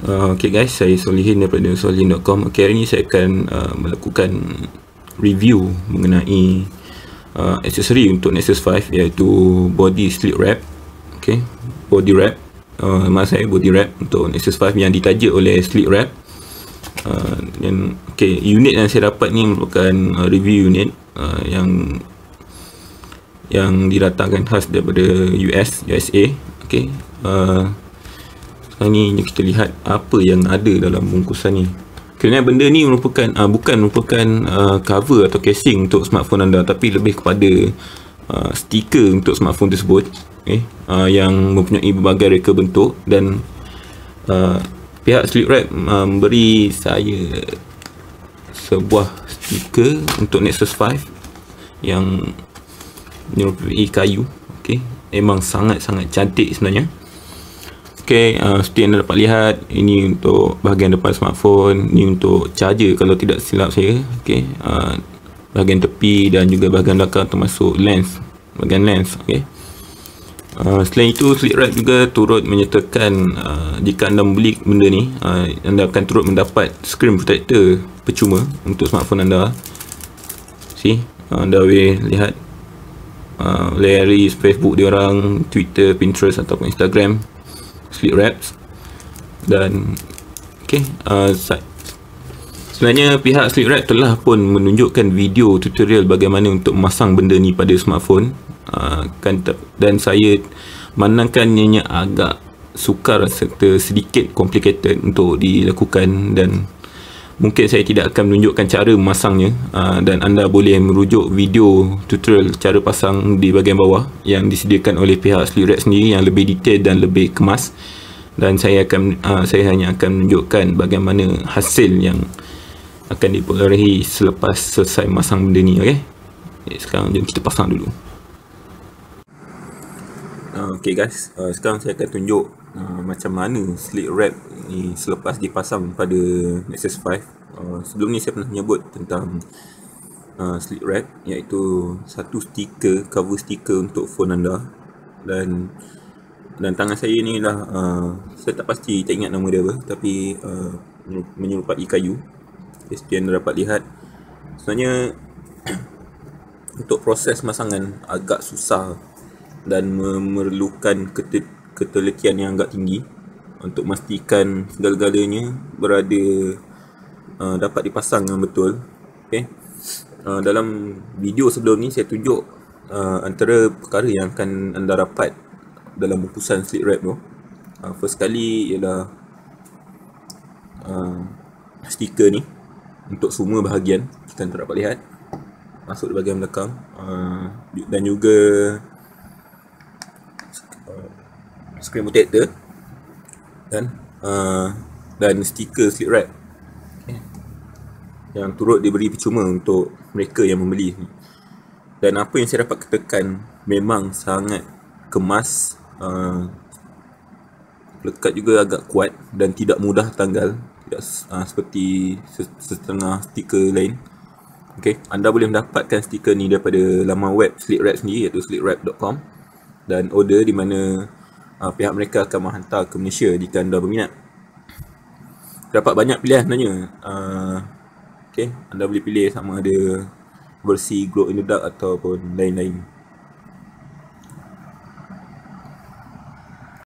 Okay guys, saya Solihin daripada solihin.com. Okay, hari ni saya akan melakukan review mengenai aksesori untuk Nexus 5, iaitu body sleeve wrap. Okay, body wrap, maksud saya body wrap untuk Nexus 5 yang ditaja oleh sleeve wrap. Dan okay, unit yang saya dapat ni merupakan review unit yang didatangkan khas daripada USA. Okay, sekarang ni kita lihat apa yang ada dalam bungkusan ni. Kerana benda ni merupakan bukan merupakan cover atau casing untuk smartphone anda, tapi lebih kepada stiker untuk smartphone tersebut, yang mempunyai berbagai reka bentuk. Dan pihak sleeve wrap memberi saya sebuah stiker untuk Nexus 5 yang menyerupai kayu. Okay, memang sangat-sangat cantik sebenarnya. Okay, seperti yang anda dapat lihat, ini untuk bahagian depan smartphone, ini untuk charger kalau tidak silap saya. Okay, bahagian tepi dan juga bahagian belakang termasuk lens, bahagian lens. Okay, selain itu sleeve wrap juga turut menyertakan jika anda membeli benda ni, anda akan turut mendapat screen protector percuma untuk smartphone anda. See, anda boleh lihat layari Facebook diorang, Twitter, Pinterest ataupun Instagram sleeve wraps. Dan okay, sebenarnya pihak sleeve wrap telah pun menunjukkan video tutorial bagaimana untuk memasang benda ni pada smartphone, dan saya memandangkannya agak sukar serta sedikit complicated untuk dilakukan, dan mungkin saya tidak akan menunjukkan cara memasangnya, dan anda boleh merujuk video tutorial cara pasang di bahagian bawah yang disediakan oleh pihak sleeve wrap sendiri yang lebih detail dan lebih kemas. Dan saya hanya akan menunjukkan bagaimana hasil yang akan diperolehi selepas selesai memasang benda ni. Okay, sekarang jom kita pasang dulu. Okay guys, sekarang saya akan tunjuk macam mana sleeve wrap ni selepas dipasang pada Nexus 5. Sebelum ni saya pernah menyebut tentang sleeve wrap, iaitu satu stiker, cover stiker untuk phone anda. Dan tangan saya ni lah, saya tak pasti, tak ingat nama dia apa, tapi menyerupai kayu. Seperti yang anda dapat lihat, sebenarnya untuk proses masangan agak susah dan memerlukan ketelitian yang agak tinggi untuk memastikan segala-galanya berada dapat dipasang dengan betul. Okay, dalam video sebelum ni saya tunjuk antara perkara yang akan anda dapat dalam bungkusan sleeve wrap tu. First kali ialah stiker ni untuk semua bahagian, kita dapat lihat masuk di bahagian belakang, dan juga screen protector dan stiker sleeve wrap, yang turut diberi percuma untuk mereka yang membeli. Dan apa yang saya dapat katakan, memang sangat kemas, lekat juga agak kuat dan tidak mudah tanggal, tidak seperti setengah stiker lain. Okay, anda boleh mendapatkan stiker ni daripada laman web sleeve wrap sendiri, iaitu slivewrap.com, dan order di mana pihak mereka akan menghantar ke Malaysia jika anda berminat. Dapat banyak pilihan sebenarnya. Okay, anda boleh pilih sama ada versi glow in the dark ataupun lain-lain.